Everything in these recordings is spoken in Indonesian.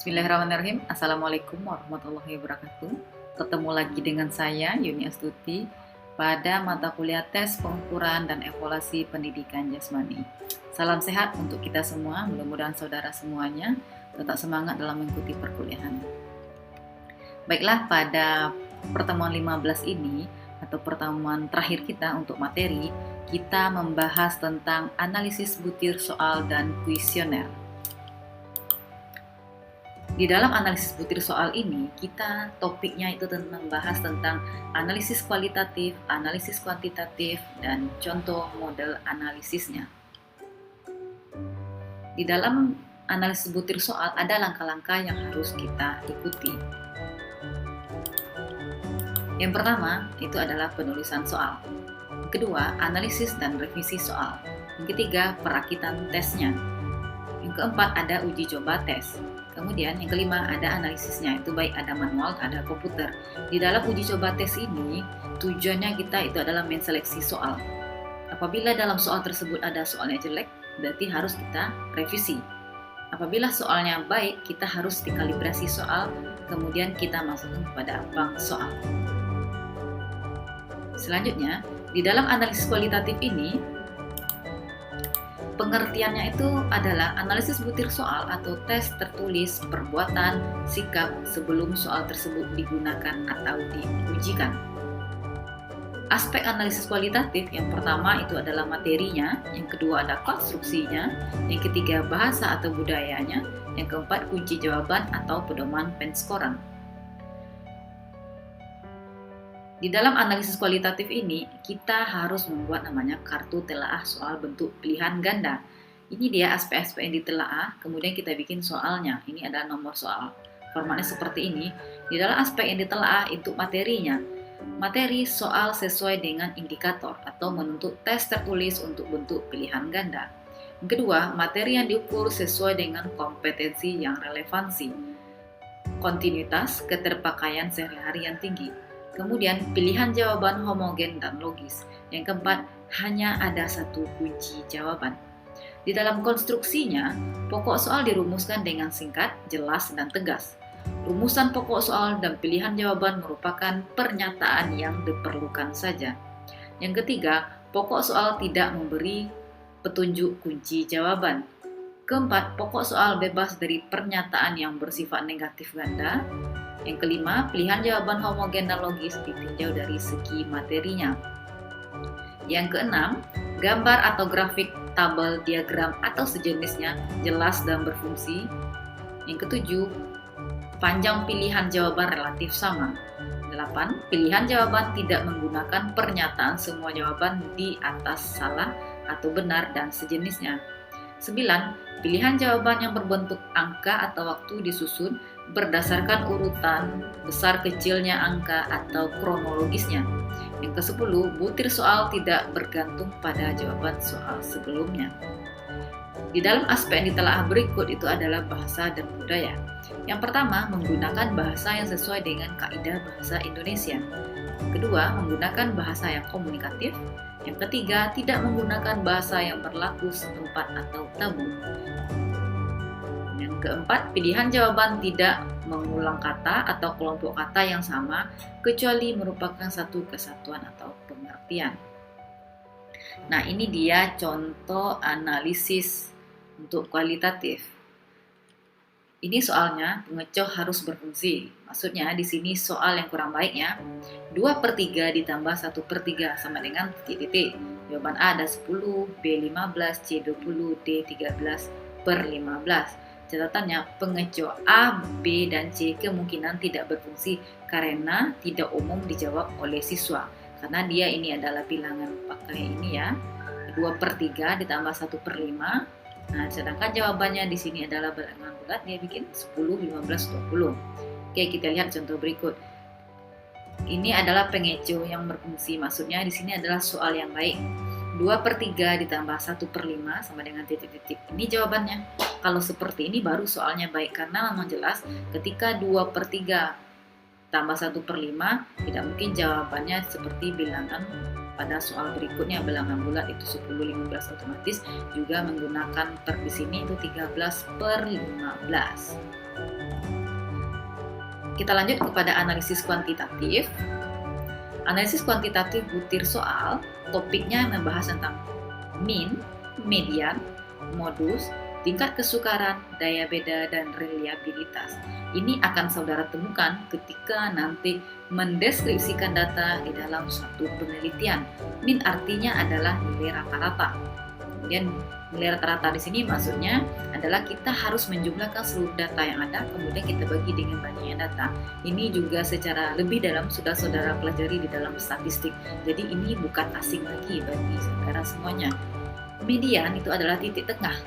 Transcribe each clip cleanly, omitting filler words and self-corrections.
Bismillahirrahmanirrahim. Assalamualaikum warahmatullahi wabarakatuh. Ketemu lagi dengan saya, Yuni Astuti, pada mata kuliah tes pengukuran dan evaluasi pendidikan jasmani. Salam sehat untuk kita semua, mudah-mudahan saudara semuanya tetap semangat dalam mengikuti perkuliahan. Baiklah, pada pertemuan 15 ini, atau pertemuan terakhir kita untuk materi, kita membahas tentang analisis butir soal dan kuesioner. Di dalam analisis butir soal ini, kita topiknya itu membahas tentang analisis kualitatif, analisis kuantitatif, dan contoh model analisisnya. Di dalam analisis butir soal ada langkah-langkah yang harus kita ikuti. Yang pertama, itu adalah penulisan soal. Yang kedua, analisis dan revisi soal. Yang ketiga, perakitan tesnya. Yang keempat, ada uji coba tes. Kemudian yang kelima ada analisisnya, itu baik ada manual, ada komputer. Di dalam uji coba tes ini, tujuannya kita itu adalah menseleksi soal. Apabila dalam soal tersebut ada soalnya jelek, berarti harus kita revisi. Apabila soalnya baik, kita harus dikalibrasi soal, kemudian kita masukkan kepada bank soal. Selanjutnya, di dalam analisis kualitatif ini, pengertiannya itu adalah analisis butir soal atau tes tertulis perbuatan, sikap sebelum soal tersebut digunakan atau diujikan. Aspek analisis kualitatif yang pertama itu adalah materinya, yang kedua ada konstruksinya, yang ketiga bahasa atau budayanya, yang keempat kunci jawaban atau pedoman penskoran. Di dalam analisis kualitatif ini, kita harus membuat namanya kartu telaah soal bentuk pilihan ganda. Ini dia aspek-aspek yang ditelaah, kemudian kita bikin soalnya. Ini adalah nomor soal. Formatnya seperti ini. Di dalam aspek yang ditelaah itu materinya. Materi soal sesuai dengan indikator atau menuntut tes tertulis untuk bentuk pilihan ganda. Yang kedua, materi yang diukur sesuai dengan kompetensi yang relevansi. Kontinuitas, keterpakaian sehari-hari yang tinggi. Kemudian pilihan jawaban homogen dan logis. Yang keempat, hanya ada satu kunci jawaban. Di dalam konstruksinya, pokok soal dirumuskan dengan singkat, jelas, dan tegas. Rumusan pokok soal dan pilihan jawaban merupakan pernyataan yang diperlukan saja. Yang ketiga, pokok soal tidak memberi petunjuk kunci jawaban. Keempat, pokok soal bebas dari pernyataan yang bersifat negatif ganda. Yang kelima, pilihan jawaban homogen dan logis ditinjau dari segi materinya. Yang keenam, gambar atau grafik, tabel, diagram, atau sejenisnya jelas dan berfungsi. Yang ketujuh, panjang pilihan jawaban relatif sama. 8. Pilihan jawaban tidak menggunakan pernyataan semua jawaban di atas salah atau benar dan sejenisnya. 9. Pilihan jawaban yang berbentuk angka atau waktu disusun berdasarkan urutan besar kecilnya angka atau kronologisnya. Yang ke-10, butir soal tidak bergantung pada jawaban soal sebelumnya. Di dalam aspek yang ditelaah berikut itu adalah bahasa dan budaya. Yang pertama, menggunakan bahasa yang sesuai dengan kaidah bahasa Indonesia. Kedua, menggunakan bahasa yang komunikatif. Yang ketiga, tidak menggunakan bahasa yang berlaku setempat atau tabu. Yang keempat, pilihan jawaban tidak mengulang kata atau kelompok kata yang sama kecuali merupakan satu kesatuan atau pengertian. Nah, ini dia contoh analisis untuk kualitatif. Ini soalnya pengecoh harus berfungsi. Maksudnya di sini soal yang kurang baiknya 2/3 ditambah 1/3 sama dengan titik-titik. Jawaban A ada 10, B 15, C 20, D 13/15. Catatannya, pengecoh A, B, dan C kemungkinan tidak berfungsi karena tidak umum dijawab oleh siswa. Karena dia ini adalah bilangan pakai ini ya. 2/3 ditambah 1/5. Nah, sedangkan jawabannya di sini adalah bilangan bulat, dia bikin 10, 15, 20. Oke, kita lihat contoh berikut. Ini adalah pengecoh yang berfungsi, maksudnya di sini adalah soal yang baik. 2/3 ditambah 1/5 sama dengan titik-titik. Ini jawabannya. Kalau seperti ini baru soalnya baik, karena memang jelas ketika 2/3 tambah 1/5 tidak mungkin jawabannya seperti bilangan pada soal berikutnya, bilangan bulat itu 10, 15 otomatis juga menggunakan per di sini itu 13/15. Kita lanjut kepada analisis kuantitatif. Analisis kuantitatif butir soal, topiknya membahas tentang mean, median, modus, tingkat kesukaran, daya beda, dan reliabilitas. Ini akan saudara temukan ketika nanti mendeskripsikan data di dalam suatu penelitian. Mean artinya adalah nilai rata-rata. Kemudian nilai rata-rata di sini maksudnya adalah kita harus menjumlahkan seluruh data yang ada, kemudian kita bagi dengan banyaknya data. Ini juga secara lebih dalam sudah saudara pelajari di dalam statistik. Jadi ini bukan asing lagi bagi saudara semuanya. Median itu adalah titik tengah.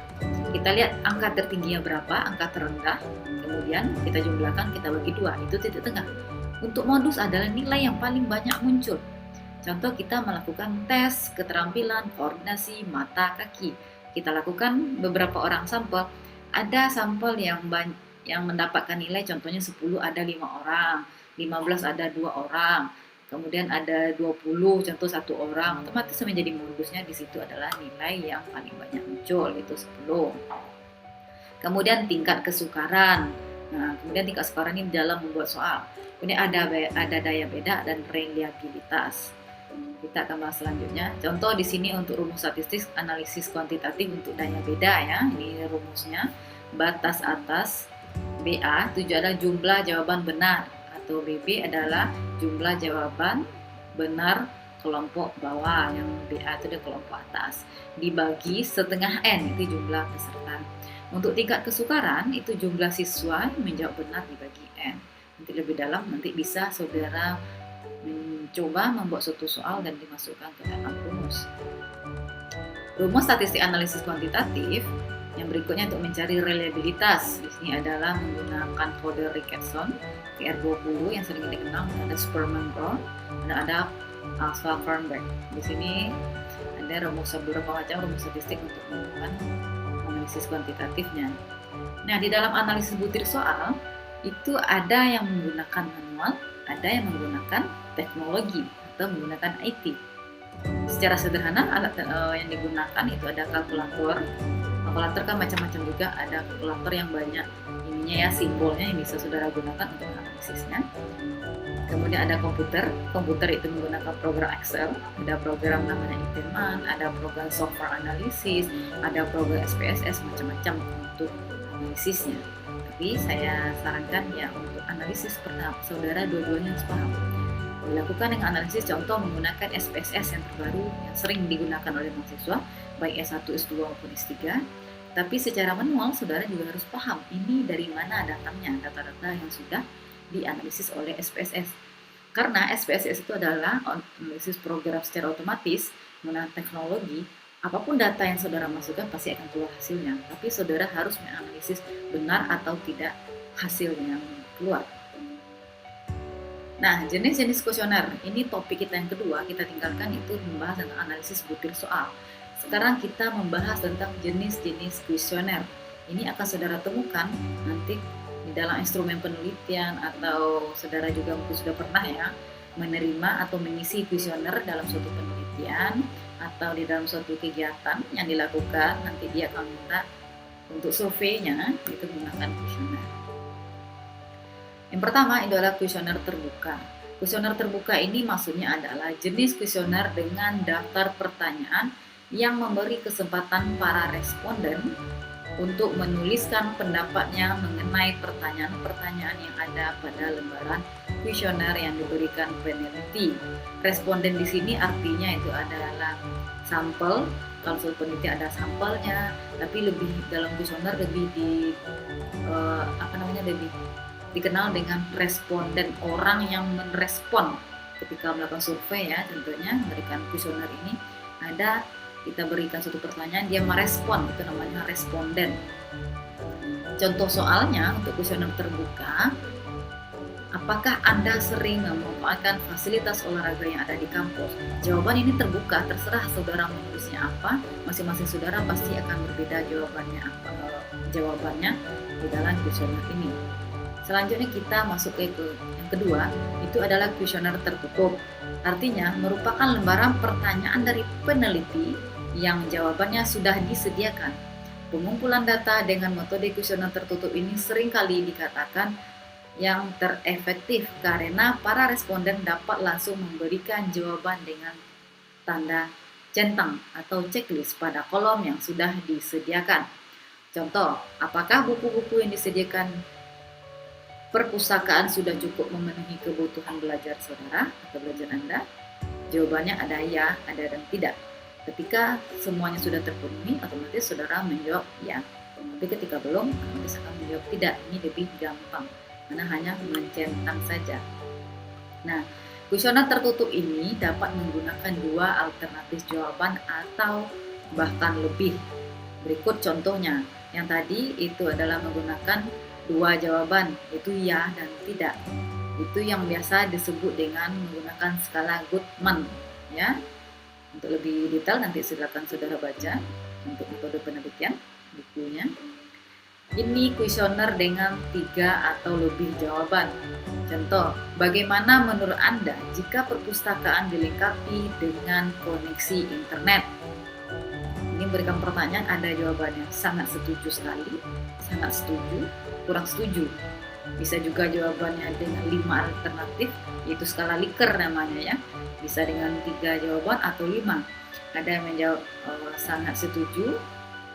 Kita lihat angka tertingginya berapa, angka terendah, kemudian kita jumlahkan, kita bagi 2, itu titik tengah. Untuk modus adalah nilai yang paling banyak muncul. Contoh, kita melakukan tes keterampilan koordinasi mata kaki. Kita lakukan beberapa orang sampel. Ada sampel yang mendapatkan nilai, contohnya 10 ada 5 orang, 15 ada 2 orang, kemudian ada 20 contoh 1 orang, otomatis menjadi modusnya di situ adalah nilai yang paling banyak muncul, itu 10. Kemudian tingkat kesukaran. Nah, kemudian tingkat kesukaran ini dalam membuat soal. Kemudian ada daya beda dan reliabilitas. Kita akan bahas selanjutnya. Contoh di sini untuk rumus statistik analisis kuantitatif untuk daya beda ya. Ini rumusnya. Batas atas BA itu adalah jumlah jawaban benar, atau BB adalah jumlah jawaban benar kelompok bawah, yang BA itu adalah kelompok atas, dibagi setengah N itu jumlah peserta. Untuk tingkat kesukaran itu jumlah siswa menjawab benar dibagi N. Nanti lebih dalam nanti bisa saudara mencoba membuat suatu soal dan dimasukkan ke dalam rumus. Rumus statistik analisis kuantitatif yang berikutnya untuk mencari reliabilitas. Di sini adalah menggunakan kode Ricketson PR20 yang sering dikenal, ada Superman Brown, dan ada Alpha-Fernberg. Di sini ada beberapa macam rumus statistik untuk melakukan analisis kuantitatifnya. Nah, di dalam analisis butir soal itu ada yang menggunakan manual, ada yang menggunakan teknologi atau menggunakan IT. Secara sederhana alat yang digunakan itu ada kalkulator. Kalkulator kan macam-macam juga, ada kalkulator yang banyak ininya ya, simbolnya yang bisa saudara gunakan untuk analisisnya. Kemudian ada komputer itu menggunakan program Excel, ada program namanya Iteman, ada program software analisis, ada program SPSS, macam-macam untuk analisisnya. Tapi saya sarankan ya untuk analisis pertama saudara dua-duanya harus paham. Dilakukan dengan analisis contoh menggunakan SPSS yang terbaru yang sering digunakan oleh mahasiswa baik S1, S2 maupun S3. Tapi secara manual saudara juga harus paham ini dari mana datangnya data-data yang sudah dianalisis oleh SPSS. Karena SPSS itu adalah analisis program secara otomatis menggunakan teknologi. Apapun data yang saudara masukkan pasti akan keluar hasilnya. Tapi saudara harus menganalisis benar atau tidak hasil yang keluar. Nah, jenis-jenis kuesioner, ini topik kita yang kedua, kita tinggalkan itu membahas tentang analisis butir soal. Sekarang kita membahas tentang jenis-jenis kuesioner. Ini akan saudara temukan nanti di dalam instrumen penelitian, atau saudara juga mungkin sudah pernah ya menerima atau mengisi kuesioner dalam suatu penelitian atau di dalam suatu kegiatan yang dilakukan, nanti dia akan minta untuk surveinya itu menggunakan kuesioner. Yang pertama itu adalah kuesioner terbuka. Kuesioner terbuka ini maksudnya adalah jenis kuesioner dengan daftar pertanyaan yang memberi kesempatan para responden untuk menuliskan pendapatnya mengenai pertanyaan-pertanyaan yang ada pada lembaran kuesioner yang diberikan peneliti. Responden di sini artinya itu adalah sampel. Kalau suatu peneliti ada sampelnya, tapi lebih dalam kuesioner lebih lebih dikenal dengan responden, orang yang merespon ketika melakukan survei ya. Contohnya memberikan kuesioner ini ada kita berikan suatu pertanyaan, dia merespon, itu namanya responden. Contoh soalnya untuk kuesioner terbuka, apakah Anda sering memanfaatkan fasilitas olahraga yang ada di kampus? Jawaban ini terbuka, terserah saudara menulisnya apa, masing-masing saudara pasti akan berbeda jawabannya di dalam kuesioner ini. Selanjutnya kita masuk ke yang kedua, itu adalah kuesioner tertutup. Artinya merupakan lembaran pertanyaan dari peneliti yang jawabannya sudah disediakan. Pengumpulan data dengan metode kuesioner tertutup ini seringkali dikatakan yang terefektif karena para responden dapat langsung memberikan jawaban dengan tanda centang atau checklist pada kolom yang sudah disediakan. Contoh, apakah buku-buku yang disediakan perpustakaan sudah cukup memenuhi kebutuhan belajar saudara atau belajar Anda? Jawabannya ada ya, ada dan tidak. Ketika semuanya sudah terpenuhi, otomatis saudara menjawab ya. Tapi ketika belum, otomatis akan menjawab tidak. Ini lebih gampang, karena hanya mencentang saja. Nah, kuesioner tertutup ini dapat menggunakan dua alternatif jawaban atau bahkan lebih. Berikut contohnya. Yang tadi itu adalah menggunakan dua jawaban, yaitu ya dan tidak. Itu yang biasa disebut dengan menggunakan skala Goodman, ya. Untuk lebih detail nanti silakan saudara baca untuk metode penelitian bukunya. Ini kuesioner dengan 3 atau lebih jawaban. Contoh, bagaimana menurut Anda jika perpustakaan dilengkapi dengan koneksi internet? Ini berikan pertanyaan, ada jawabannya sangat setuju sekali, sangat setuju, kurang setuju. Bisa juga jawabannya dengan 5 alternatif, yaitu skala Likert namanya ya. Bisa dengan 3 jawaban atau 5. Ada yang menjawab sangat setuju,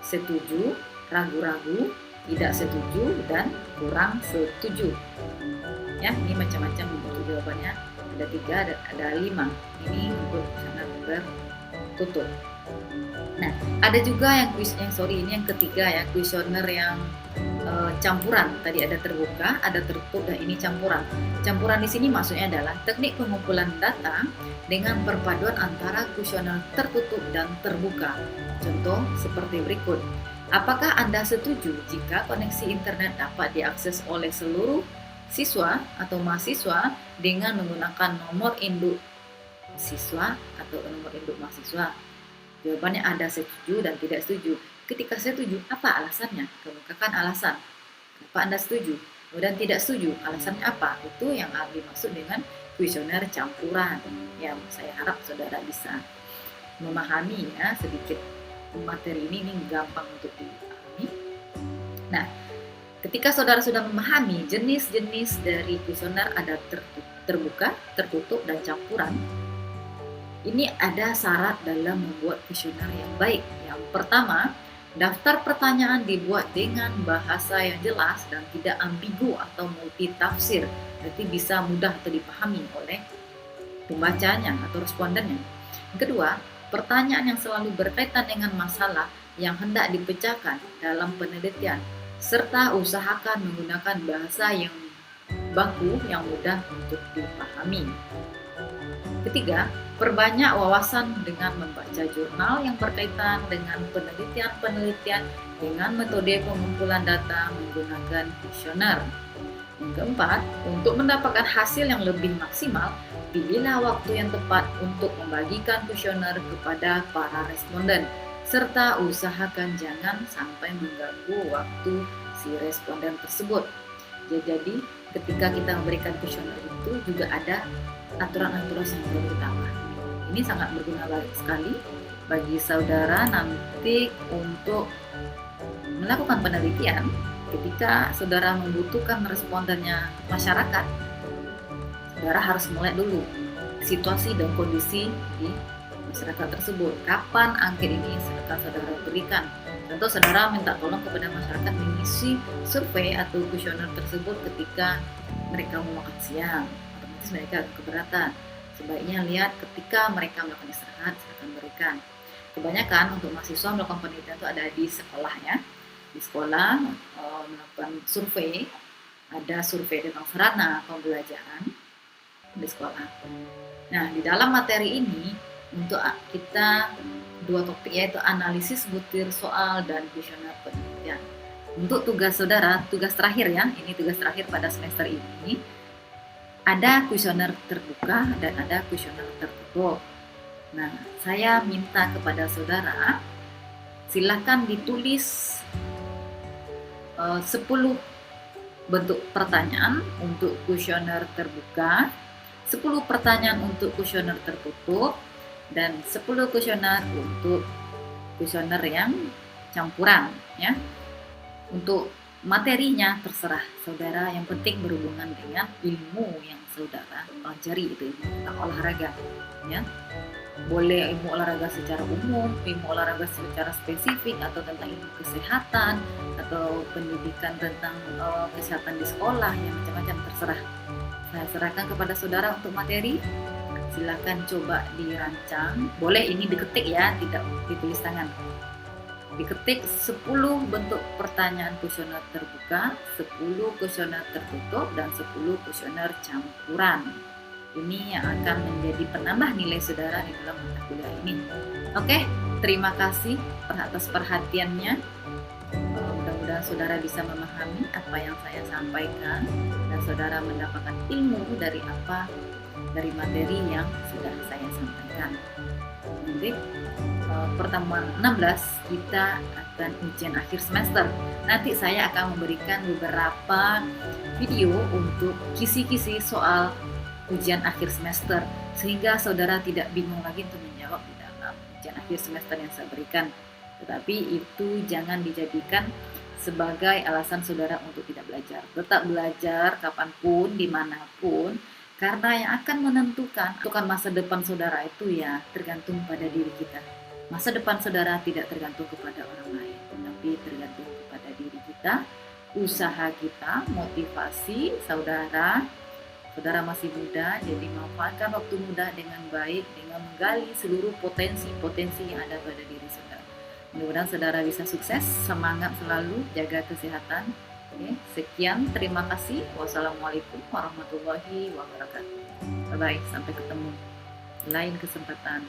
setuju, ragu-ragu, tidak setuju, dan kurang setuju. Ya, ini macam-macam untuk jawabannya. Ada 3, ada 5. Ini untuk sangat tertutup. Nah, ada juga ini yang ketiga ya, kuesioner yang campuran. Tadi ada terbuka, ada tertutup, dan ini campuran. Campuran di sini maksudnya adalah teknik pengumpulan data dengan perpaduan antara kuesioner tertutup dan terbuka. Contoh seperti berikut. Apakah Anda setuju jika koneksi internet dapat diakses oleh seluruh siswa atau mahasiswa dengan menggunakan nomor induk siswa atau nomor induk mahasiswa? Jawabannya ada setuju dan tidak setuju. Ketika setuju, apa alasannya? Kemukakan alasan. Kenapa Anda setuju? Dan tidak setuju, alasannya apa? Itu yang dimaksud dengan kuesioner campuran. Ya, saya harap saudara bisa memahami ya sedikit materi ini gampang untuk dipahami. Nah, ketika saudara sudah memahami jenis-jenis dari kuesioner ada terbuka, tertutup, dan campuran, ini ada syarat dalam membuat kuesioner yang baik. Yang pertama, daftar pertanyaan dibuat dengan bahasa yang jelas dan tidak ambigu atau multitafsir, berarti bisa mudah atau dipahami oleh pembacanya atau respondennya. Kedua, pertanyaan yang selalu berkaitan dengan masalah yang hendak dipecahkan dalam penelitian, serta usahakan menggunakan bahasa yang baku yang mudah untuk dipahami. Ketiga, perbanyak wawasan dengan membaca jurnal yang berkaitan dengan penelitian-penelitian dengan metode pengumpulan data menggunakan kuesioner. Yang keempat, untuk mendapatkan hasil yang lebih maksimal, pilihlah waktu yang tepat untuk membagikan kuesioner kepada para responden, serta usahakan jangan sampai mengganggu waktu si responden tersebut. Jadi, ketika kita memberikan kuesioner itu juga ada aturan-aturan yang perlu kita pahami. Ini sangat berguna sekali bagi saudara nanti untuk melakukan penelitian. Ketika saudara membutuhkan respondennya masyarakat, saudara harus mulai dulu situasi dan kondisi di masyarakat tersebut. Kapan angket ini akan saudara berikan? Contoh, saudara minta tolong kepada masyarakat mengisi survei atau kuesioner tersebut ketika mereka mau makan siang. Otomatis mereka keberatan. Sebaiknya lihat ketika mereka melakukan istirahat, silakan berikan. Kebanyakan untuk mahasiswa melakukan penelitian itu ada di sekolahnya. Di sekolah melakukan survei, ada survei tentang sarana pembelajaran di sekolah. Nah, di dalam materi ini untuk kita dua topik, yaitu analisis butir soal dan kuesioner penelitian. Untuk tugas saudara, tugas terakhir ya, ini tugas terakhir pada semester ini, ada kuesioner terbuka dan ada kuesioner tertutup. Nah, saya minta kepada saudara, silakan ditulis 10 bentuk pertanyaan untuk kuesioner terbuka, 10 pertanyaan untuk kuesioner tertutup, dan 10 kuesioner untuk kuesioner yang campuran ya. Untuk materinya terserah saudara, yang penting berhubungan dengan ilmu yang saudara pelajari, itu ilmu tentang olahraga ya. Boleh ilmu olahraga secara umum, ilmu olahraga secara spesifik, atau tentang ilmu kesehatan, atau pendidikan tentang kesehatan di sekolah, yang macam-macam terserah. Saya serahkan kepada saudara untuk materi. Silakan coba dirancang. Boleh ini diketik ya, tidak ditulis tangan. Diketik 10 bentuk pertanyaan kuesioner terbuka, 10 kuesioner tertutup, dan 10 kuesioner campuran. Ini yang akan menjadi penambah nilai saudara di dalam mata kuliah ini. Oke, terima kasih atas perhatiannya. Mudah-mudahan saudara bisa memahami apa yang saya sampaikan dan saudara mendapatkan ilmu dari materi yang sudah saya sampaikan. Nanti pertemuan 16 kita akan ujian akhir semester. Nanti saya akan memberikan beberapa video untuk kisi-kisi soal ujian akhir semester, sehingga saudara tidak bingung lagi untuk menjawab di dalam ujian akhir semester yang saya berikan. Tetapi itu jangan dijadikan sebagai alasan saudara untuk tidak belajar. Tetap belajar kapanpun, dimanapun, karena yang akan menentukan masa depan saudara itu ya tergantung pada diri kita. Masa depan saudara tidak tergantung kepada orang lain, tetapi tergantung kepada diri kita, usaha kita, motivasi saudara. Saudara masih muda, jadi manfaatkan waktu muda dengan baik, dengan menggali seluruh potensi-potensi yang ada pada diri saudara. Mudah-mudahan saudara bisa sukses, semangat selalu, jaga kesehatan. Oke, sekian, terima kasih. Wassalamualaikum warahmatullahi wabarakatuh. Bye-bye, sampai ketemu lain kesempatan.